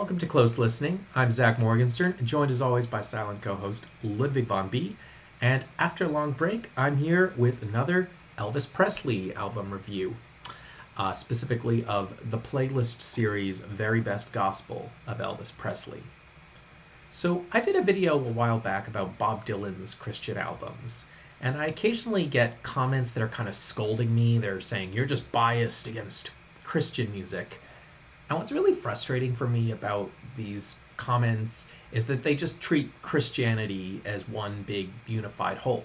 Welcome to Close Listening. I'm Zach Morgenstern, joined as always by silent co-host Ludwig von B. And after a long break, I'm here with another Elvis Presley album review, specifically of the playlist series Very Best Gospel of Elvis Presley. So I did a video a while back about Bob Dylan's Christian albums, and I occasionally get comments that are kind of scolding me. They're saying, you're just biased against Christian music. And what's really frustrating for me about these comments is that they just treat Christianity as one big unified whole.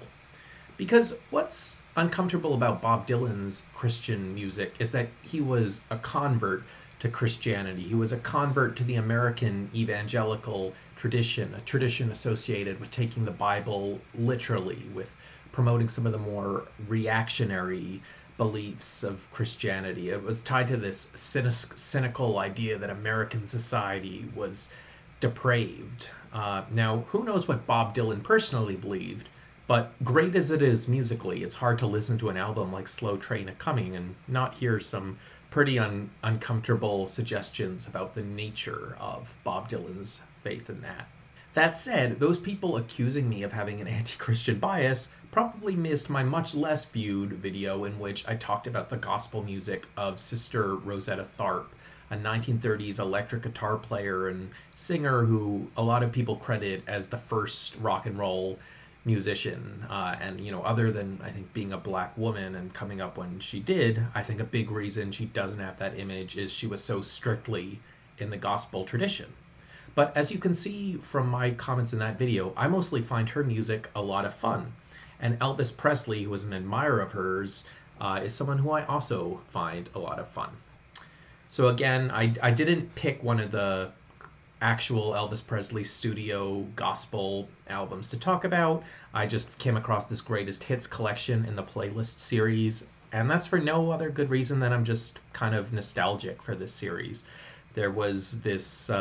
Because what's uncomfortable about Bob Dylan's Christian music is that he was a convert to Christianity. He was a convert to the American evangelical tradition, a tradition associated with taking the Bible literally, with promoting some of the more reactionary beliefs of Christianity. It was tied to this cynical idea that American society was depraved. Now, who knows what Bob Dylan personally believed, but great as it is musically, it's hard to listen to an album like Slow Train A-Coming and not hear some pretty uncomfortable suggestions about the nature of Bob Dylan's faith in that. That said, those people accusing me of having an anti-Christian bias probably missed my much less viewed video in which I talked about the gospel music of Sister Rosetta Tharpe, a 1930s electric guitar player and singer who a lot of people credit as the first rock and roll musician. Other than, I think, being a black woman and coming up when she did, I think a big reason she doesn't have that image is she was so strictly in the gospel tradition. But as you can see from my comments in that video, I mostly find her music a lot of fun. And Elvis Presley, who was an admirer of hers, is someone who I also find a lot of fun. So again, I didn't pick one of the actual Elvis Presley studio gospel albums to talk about. I just came across this greatest hits collection in the playlist series, and that's for no other good reason than I'm just kind of nostalgic for this series. There was this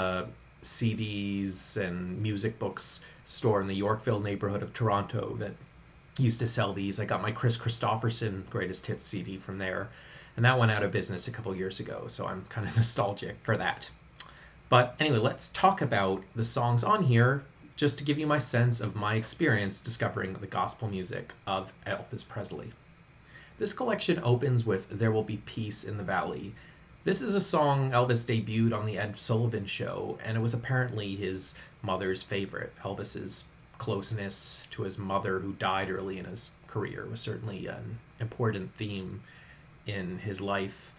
CDs and music books store in the Yorkville neighborhood of Toronto that used to sell these. I got my Chris Christopherson Greatest Hits CD from there, and that went out of business a couple years ago, so I'm kind of nostalgic for that. But anyway, let's talk about the songs on here just to give you my sense of my experience discovering the gospel music of Elvis Presley. This collection opens with There Will Be Peace in the Valley. This is a song Elvis debuted on the Ed Sullivan Show, and it was apparently his mother's favorite. Elvis's closeness to his mother, who died early in his career, was certainly an important theme in his life.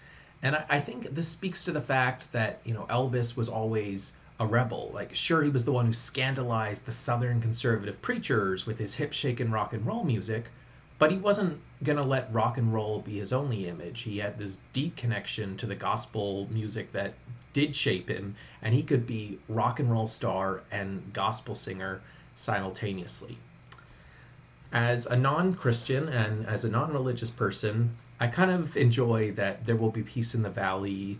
And I think this speaks to the fact that, Elvis was always a rebel. Like, sure, he was the one who scandalized the Southern conservative preachers with his hip-shaking rock and roll music, but he wasn't going to let rock and roll be his only image. He had this deep connection to the gospel music that did shape him, and he could be rock and roll star and gospel singer simultaneously. As a non-Christian and as a non-religious person, I kind of enjoy that There Will Be Peace in the Valley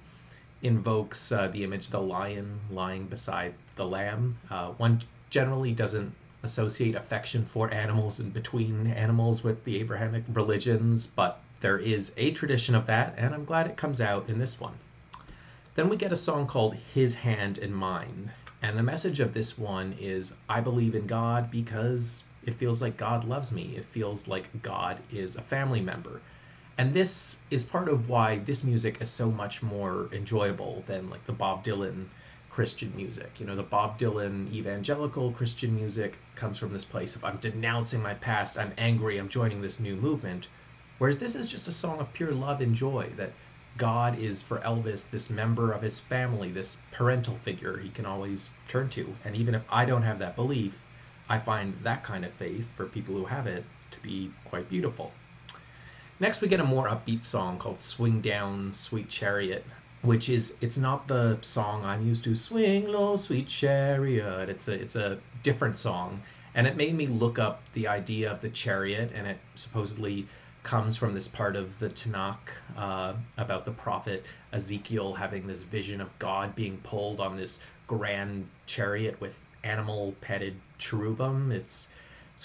invokes the image of the lion lying beside the lamb. One generally doesn't associate affection for animals and between animals with the Abrahamic religions, but there is a tradition of that, and I'm glad it comes out in this one. Then we get a song called His Hand in Mine, and the message of this one is, I believe in God because it feels like God loves me. It feels like God is a family member. And this is part of why this music is so much more enjoyable than like the Bob Dylan Christian music. The Bob Dylan evangelical Christian music comes from this place of I'm denouncing my past, I'm angry, I'm joining this new movement. Whereas this is just a song of pure love and joy, that God is for Elvis this member of his family, this parental figure he can always turn to. And even if I don't have that belief, I find that kind of faith, for people who have it, to be quite beautiful. Next we get a more upbeat song called Swing Down, Sweet Chariot, which it's not the song I'm used to, swing low, sweet chariot. It's a different song, and it made me look up the idea of the chariot, and it supposedly comes from this part of the Tanakh about the prophet Ezekiel having this vision of God being pulled on this grand chariot with animal-petted cherubim. It's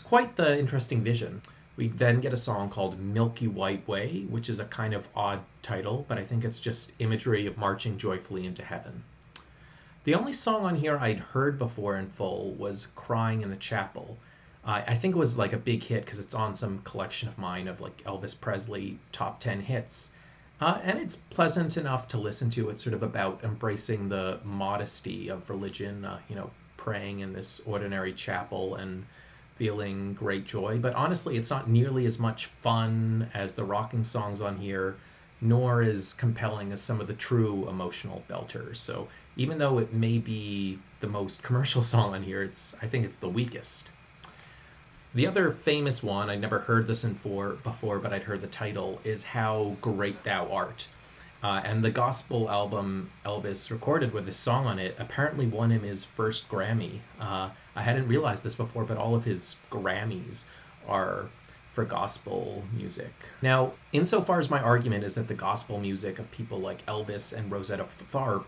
quite the interesting vision. We then get a song called Milky White Way, which is a kind of odd title, but I think it's just imagery of marching joyfully into heaven. The only song on here I'd heard before in full was Crying in the Chapel. I think it was like a big hit because it's on some collection of mine of like Elvis Presley top 10 hits. And it's pleasant enough to listen to. It's sort of about embracing the modesty of religion, praying in this ordinary chapel and feeling great joy. But honestly, it's not nearly as much fun as the rocking songs on here, nor as compelling as some of the true emotional belters. So even though it may be the most commercial song on here, I think it's the weakest. The other famous one, I'd never heard this before, but I'd heard the title, is How Great Thou Art. And the gospel album Elvis recorded with this song on it apparently won him his first Grammy. I hadn't realized this before, but all of his Grammys are for gospel music. Now, insofar as my argument is that the gospel music of people like Elvis and Rosetta Tharpe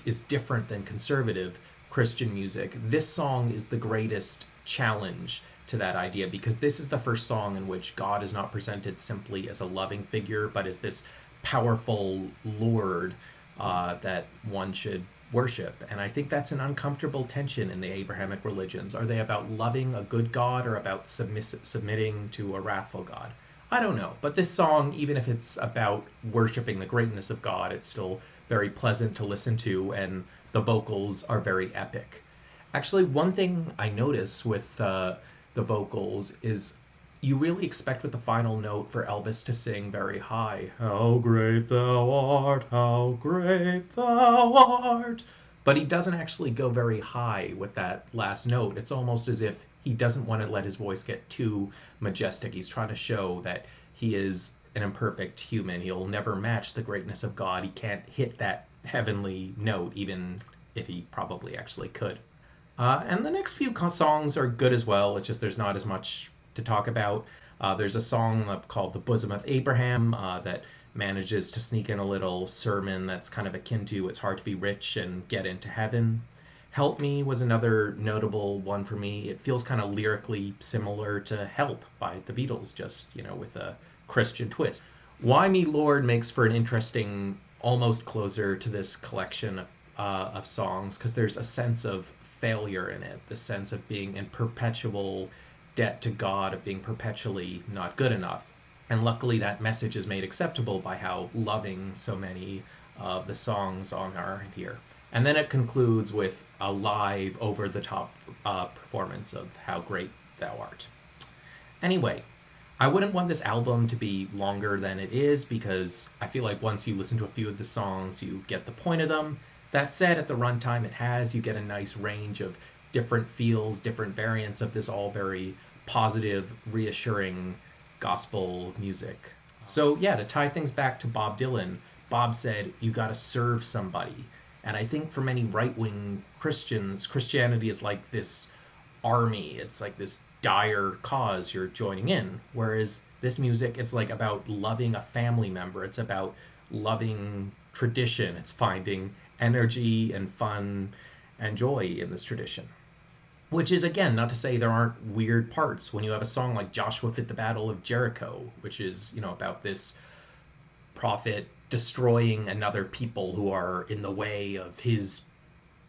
is different than conservative Christian music, this song is the greatest challenge to that idea, because this is the first song in which God is not presented simply as a loving figure, but as this powerful Lord that one should worship. And I think that's an uncomfortable tension in the Abrahamic religions. Are they about loving a good God or about submitting to a wrathful God? I don't know. But this song, even if it's about worshiping the greatness of God, it's still very pleasant to listen to, and the vocals are very epic. Actually, one thing I notice with the vocals is you really expect with the final note for Elvis to sing very high, "How great thou art, how great thou art." But he doesn't actually go very high with that last note. It's almost as if he doesn't want to let his voice get too majestic. He's trying to show that he is an imperfect human. He'll never match the greatness of God. He can't hit that heavenly note, even if he probably actually could. And the next few songs are good as well. It's just there's not as much to talk about. There's a song called The Bosom of Abraham that manages to sneak in a little sermon that's kind of akin to "It's hard to be rich and get into heaven." Help Me was another notable one for me. It feels kind of lyrically similar to Help by the Beatles, just, with a Christian twist. Why Me Lord makes for an interesting almost closer to this collection of songs, because there's a sense of failure in it, the sense of being in perpetual debt to God, of being perpetually not good enough. And luckily that message is made acceptable by how loving so many of the songs are here. And then it concludes with a live, over-the-top performance of How Great Thou Art. Anyway, I wouldn't want this album to be longer than it is, because I feel like once you listen to a few of the songs, you get the point of them. That said, at the runtime you get a nice range of different feels, different variants of this all very positive, reassuring gospel music. So yeah, to tie things back to Bob Dylan, Bob said, you got to serve somebody. And I think for many right-wing Christians, Christianity is like this army. It's like this dire cause you're joining in. Whereas this music, it's like about loving a family member. It's about loving tradition. It's finding energy and fun and joy in this tradition. Which is, again, not to say there aren't weird parts. When you have a song like Joshua Fit the Battle of Jericho, which is, about this prophet destroying another people who are in the way of his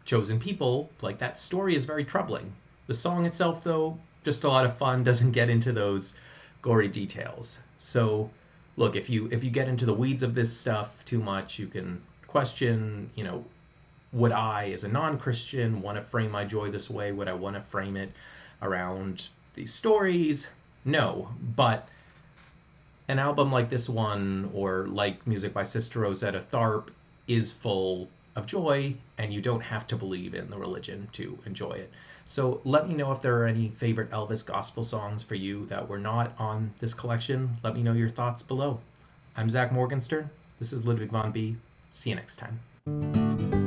chosen people, like, that story is very troubling. The song itself, though, just a lot of fun, doesn't get into those gory details. So, look, if you get into the weeds of this stuff too much, you can question, would I, as a non-Christian, want to frame my joy this way? Would I want to frame it around these stories? No, but an album like this one, or like music by Sister Rosetta Tharpe, is full of joy, and you don't have to believe in the religion to enjoy it. So let me know if there are any favorite Elvis gospel songs for you that were not on this collection. Let me know your thoughts below. I'm Zach Morgenstern. This is Ludwig von B. See you next time.